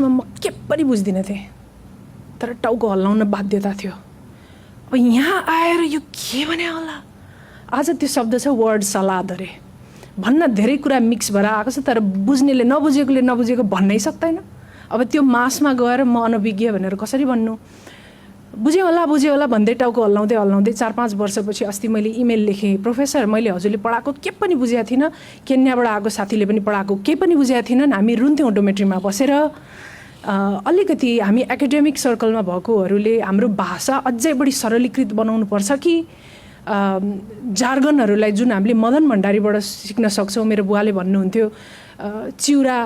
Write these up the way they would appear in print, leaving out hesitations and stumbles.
फर्स्टमा म के पनि बुझ्दिनँ थिएँ, तर टाउको हल्लाउन बाध्यता थियो। अब यहाँ आएर यो के भने होला, आज त्यो शब्द छ वर्ड सलाद अरे। भन्न धेरै कुरा मिक्स भएर आएको छ, तर बुझ्नेले नबुझेकोले नबुझेको भन्नै सक्दैन। अब त्यो मासमा गएर म अनभिज्ञ भनेर कसरी भन्नु। बुझेँ होला भन्दै टाउको हल्लाउँदै 4-5 वर्षपछि अस्ति मैले इमेल लेखेँ, प्रोफेसर मैले हजुरले पढाएको के पनि बुझेको थिइनँ, केन्याबाट आएको साथीले पनि पढाएको के पनि बुझेको थिइनन्। हामी रुन्थ्यौँ डोमेट्रीमा बसेर। अलिकति हामी एकाडेमिक सर्कलमा भएकोहरूले हाम्रो भाषा अझै बढी सरलीकृत बनाउनुपर्छ कि जार्गनहरूलाई जुन हामीले मदन भण्डारीबाट सिक्न सक्छौँ। मेरो बुवाले भन्नुहुन्थ्यो चिउरा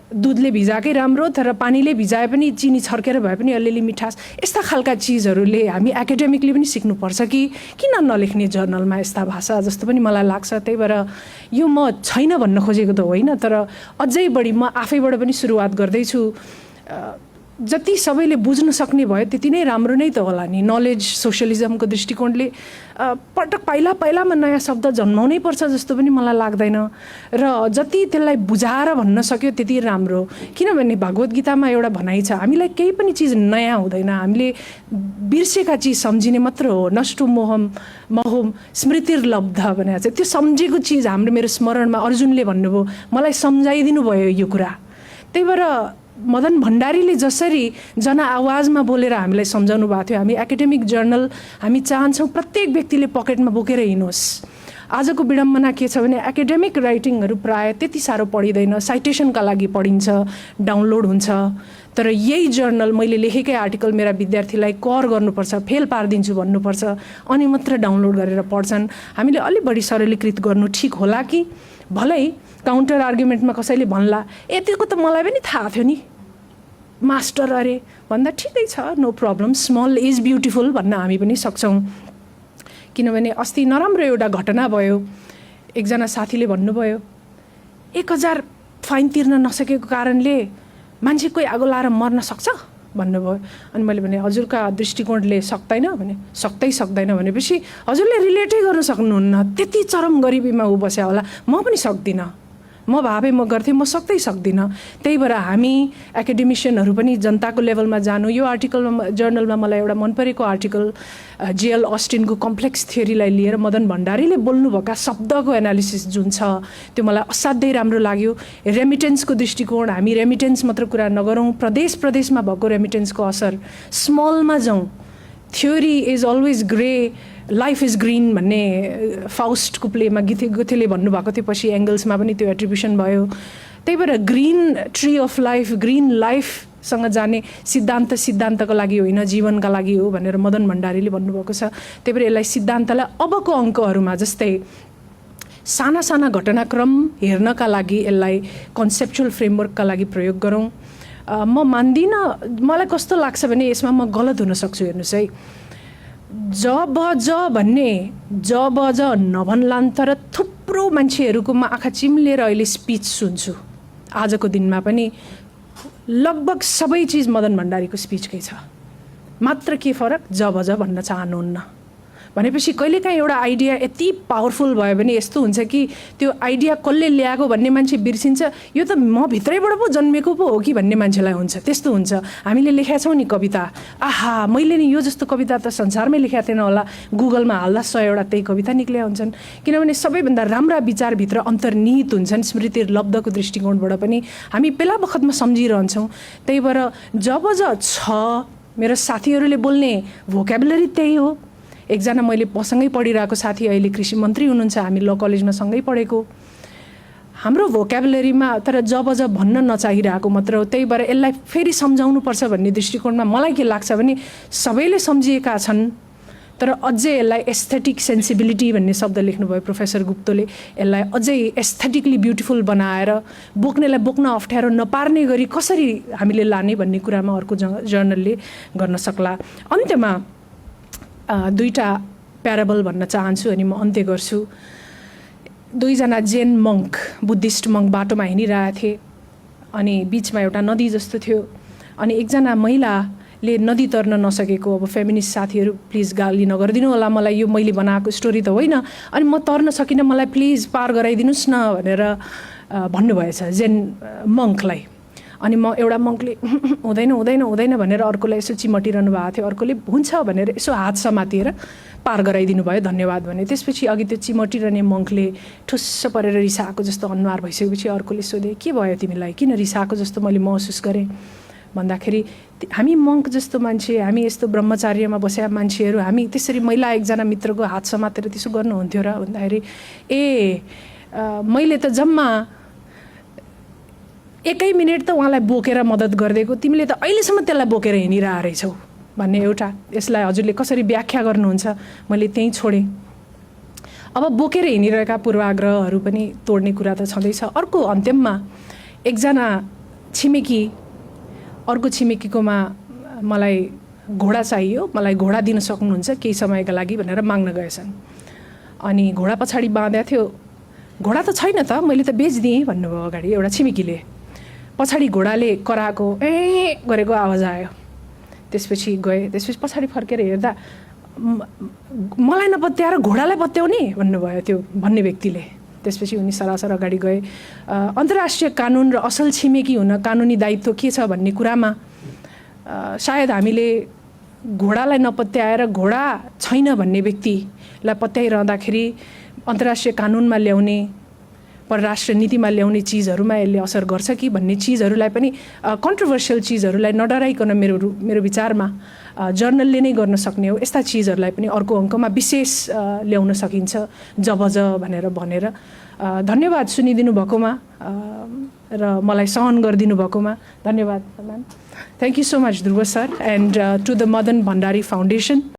दुधले भिजाएकै राम्रो, तर पानीले भिजाए पनि चिनी छर्केर भए पनि अलिअलि मिठास, यस्ता खालका चिजहरूले हामी एकाडेमिकली पनि सिक्नुपर्छ कि किन नलेख्ने जर्नलमा यस्ता भाषा जस्तो पनि मलाई लाग्छ। त्यही भएर यो म छैन भन्न खोजेको त होइन, तर अझै बढी म आफैबाट पनि सुरुवात गर्दैछु। जति सबैले बुझ्न सक्ने भयो त्यति नै राम्रो नै त होला नि। नलेज सोसियलिजमको दृष्टिकोणले पटक पाइलामा नयाँ शब्द जन्माउनै पर्छ जस्तो पनि मलाई लाग्दैन, र जति त्यसलाई बुझाएर भन्न सक्यो त्यति राम्रो। किनभने भगवत गीतामा एउटा भनाइ छ, हामीलाई केही पनि चिज नयाँ हुँदैन, हामीले बिर्सेका चिज सम्झिने मात्र हो। नष्टो मोहम स्मृतिर्लब्ध भनेको छ, त्यो सम्झेको चिज हाम्रो मेरो स्मरणमा अर्जुनले भन्नुभयो, मलाई सम्झाइदिनु भयो यो कुरा। त्यही भएर मदन भण्डारीले जसरी जनआवाजमा बोलेर हामीलाई सम्झाउनु भएको थियो, हामी एकाडेमिक जर्नल हामी चाहन्छौँ प्रत्येक व्यक्तिले पकेटमा बोकेर हिँडोस्। आजको विडम्बना के छ भने एकाडेमिक राइटिङहरू प्रायः त्यति साह्रो पढिँदैन, साइटेसनका लागि पढिन्छ, डाउनलोड हुन्छ। तर यही जर्नल मैले लेखेकै आर्टिकल मेरा विद्यार्थीलाई कर गर्नुपर्छ, फेल पारिदिन्छु भन्नुपर्छ, अनि मात्र डाउनलोड गरेर पढ्छन्। हामीले अलि बढी सरलीकृत गर्नु ठिक होला कि भलै काउन्टर आर्ग्युमेन्टमा कसैले भन्ला यतिको त मलाई पनि थाहा थियो नि मास्टर अरे भन्दा ठिकै छ, no problem, small is beautiful भन्न हामी पनि सक्छौँ। किनभने अस्ति नराम्रो एउटा घटना भयो, एकजना साथीले भन्नुभयो 1000 फाइन तिर्न नसकेको कारणले मान्छे कोही आगो लाएर मर्न सक्छ भन्नुभयो। अनि मैले भने हजुरका दृष्टिकोणले सक्दैन भने, सक्दैन भनेपछि हजुरले रिलेटै गर्न सक्नुहुन्न, त्यति चरम गरिबीमा ऊ बस्या होला, म पनि सक्दिनँ, म भावे म गर्थेँ, म सक्दिनँ। त्यही भएर हामी एकाडेमिसियनहरू पनि जनताको लेभलमा जानु। यो आर्टिकलमा जर्नलमा मलाई एउटा मन परेको आर्टिकल जेएल अस्टिनको कम्प्लेक्स थियोरीलाई लिएर मदन भण्डारीले बोल्नुभएका शब्दको एनालिसिस जुन छ त्यो मलाई असाध्यै राम्रो लाग्यो। रेमिटेन्सको दृष्टिकोण, हामी रेमिटेन्स मात्र कुरा नगरौँ, प्रदेशमा भएको रेमिटेन्सको असर, स्मलमा जाउँ। Theory is always grey, life is green भन्ने फाउस्टको प्लेमा गोथेले भन्नुभएको थियो, पछि एङ्गल्समा पनि त्यो एट्रिब्युसन भयो। त्यही भएर green tree of life, green लाइफसँग जाने सिद्धान्तको लागि होइन, जीवनका लागि हो भनेर मदन भण्डारीले भन्नुभएको छ। त्यही भएर यसलाई सिद्धान्तलाई अबको अङ्कहरूमा जस्तै साना घटनाक्रम हेर्नका लागि यसलाई कन्सेप्चुअल फ्रेमवर्कका लागि प्रयोग गरौँ। म मान्दिनँ, मलाई कस्तो लाग्छ भने यसमा म गलत हुन सक्छु। हेर्नुहोस् है, जब नभन्लान्, तर थुप्रो मान्छेहरूकोमा आँखा चिम्लेर अहिले स्पिच सुन्छु। आजको दिनमा पनि लगभग सबै चिज मदन भण्डारीको स्पिचकै छ, मात्र के फरक जब भन्न चाहनुहुन्न भनेपछि कहिलेकाहीँ एउटा आइडिया यति पावरफुल भयो भने यस्तो हुन्छ कि त्यो आइडिया कसले ल्याएको भन्ने मान्छे बिर्सिन्छ, यो त म भित्रैबाट पो जन्मेको पो हो कि भन्ने मान्छेलाई हुन्छ। त्यस्तो हुन्छ। हामीले लेखेका छौँ नि कविता, आहा मैले नि यो जस्तो कविता त संसारमै लेखेका थिएन होला, गुगलमा हाल्दा 100 त्यही कविता निक्लिया हुन्छन्। किनभने सबैभन्दा राम्रा विचारभित्र अन्तर्निहित हुन्छन्, स्मृतिर्लब्धको दृष्टिकोणबाट पनि हामी बेला बखतमा सम्झिरहन्छौँ। त्यही भएर जब छ मेरो साथीहरूले बोल्ने भोक्याबुलरी त्यही हो। एकजना मैले सँगै पढिरहेको साथी अहिले कृषि मन्त्री हुनुहुन्छ, हामी ल कलेजमा सँगै पढेको। हाम्रो भोक्याबुलरीमा तर जब भन्न नचाहिरहेको मात्र हो। त्यही भएर यसलाई फेरि सम्झाउनुपर्छ भन्ने दृष्टिकोणमा मलाई के लाग्छ भने सबैले सम्झिएका छन्, तर अझै यसलाई एस्थेटिक सेन्सिबिलिटी भन्ने शब्द लेख्नुभयो प्रोफेसर गुप्तले, यसलाई अझै एस्थेटिकली ब्युटिफुल बनाएर बोक्नेलाई बोक्न अप्ठ्यारो नपार्ने गरी कसरी हामीले लाने भन्ने कुरामा अर्को जर्नलले गर्न सक्ला। अन्त्यमा 2टा प्याराबल भन्न चाहन्छु अनि म अन्त्य गर्छु। 2जना जेन मङ्क, बुद्धिस्ट मङ्क बाटोमा हिँडिरहेका थिए अनि बिचमा एउटा नदी जस्तो थियो अनि एकजना महिलाले नदी तर्न नसकेको, अब फेमिनिस्ट साथीहरू प्लिज गाली नगरिदिनु होला मलाई, यो मैले बनाएको स्टोरी त होइन, अनि म तर्न सकिनँ, मलाई प्लिज पार गराइदिनुहोस् न भनेर भन्नुभएछ जेन मङ्कलाई। अनि म एउटा मङ्कले हुँदैन हुँदैन हुँदैन भनेर अर्कोलाई यसो चिमटिरहनु भएको थियो, अर्कोले हुन्छ भनेर यसो हात समातिएर पार गराइदिनु भयो, धन्यवाद भने। त्यसपछि अघि त्यो चिमटिरहने मङ्कले ठुस्स परेर रिसाएको जस्तो अनुहार भइसकेपछि अर्कोले सोधे के भयो तिमीलाई, किन रिसाएको जस्तो मैले महसुस गरेँ भन्दाखेरि हामी मङ्क जस्तो मान्छे, हामी यस्तो ब्रह्मचार्यमा बसेका मान्छेहरू, हामी त्यसरी महिला एकजना मित्रको हात समातेर त्यसो गर्नुहुन्थ्यो र भन्दाखेरि मैले त जम्मा 1 मिनट त उहाँलाई बोकेर मद्दत गरिदिएको, तिमीले त अहिलेसम्म त्यसलाई बोकेर हिँडिरहेको रहेछौ भन्ने एउटा, यसलाई हजुरले कसरी व्याख्या गर्नुहुन्छ, मैले त्यहीँ छोडेँ। अब बोकेर हिँडिरहेका पूर्वाग्रहहरू पनि तोड्ने कुरा त छँदैछ। अर्को अन्त्यममा एकजना छिमेकी अर्को छिमेकीकोमा मलाई घोडा चाहियो, मलाई घोडा दिन सक्नुहुन्छ केही समयका लागि भनेर माग्न गएछन्। अनि घोडा पछाडि बाँधेको थियो, घोडा त छैन त, मैले त बेचिदिएँ भन्नुभयो अगाडि एउटा छिमेकीले। पछाडि घोडाले कराएको गरेको आवाज आयो। त्यसपछि गएँ, त्यसपछि पछाडि फर्केर हेर्दा मलाई नपत्याएर घोडालाई पत्याउने भन्नुभयो त्यो भन्ने व्यक्तिले। त्यसपछि उनी सरासर अगाडि गए। अन्तर्राष्ट्रिय कानुन र असल छिमेकी हुन कानुनी दायित्व के छ भन्ने कुरामा सायद हामीले घोडालाई नपत्याएर घोडा छैन भन्ने व्यक्तिलाई पत्याइरहँदाखेरि अन्तर्राष्ट्रिय कानुनमा ल्याउने, परराष्ट्र नीतिमा ल्याउने चिजहरूमा यसले असर गर्छ कि भन्ने चिजहरूलाई पनि, कन्ट्रोभर्सियल चिजहरूलाई नडराइकन मेरो विचारमा जर्नलले नै गर्न सक्ने हो। यस्ता चिजहरूलाई पनि अर्को अङ्कमा विशेष ल्याउन सकिन्छ जबज भनेर धन्यवाद सुनिदिनु भएकोमा र मलाई सहन गरिदिनु भएकोमा धन्यवाद ma'am. Thank you so much Dhruv sir and to the Madan Bhandari foundation.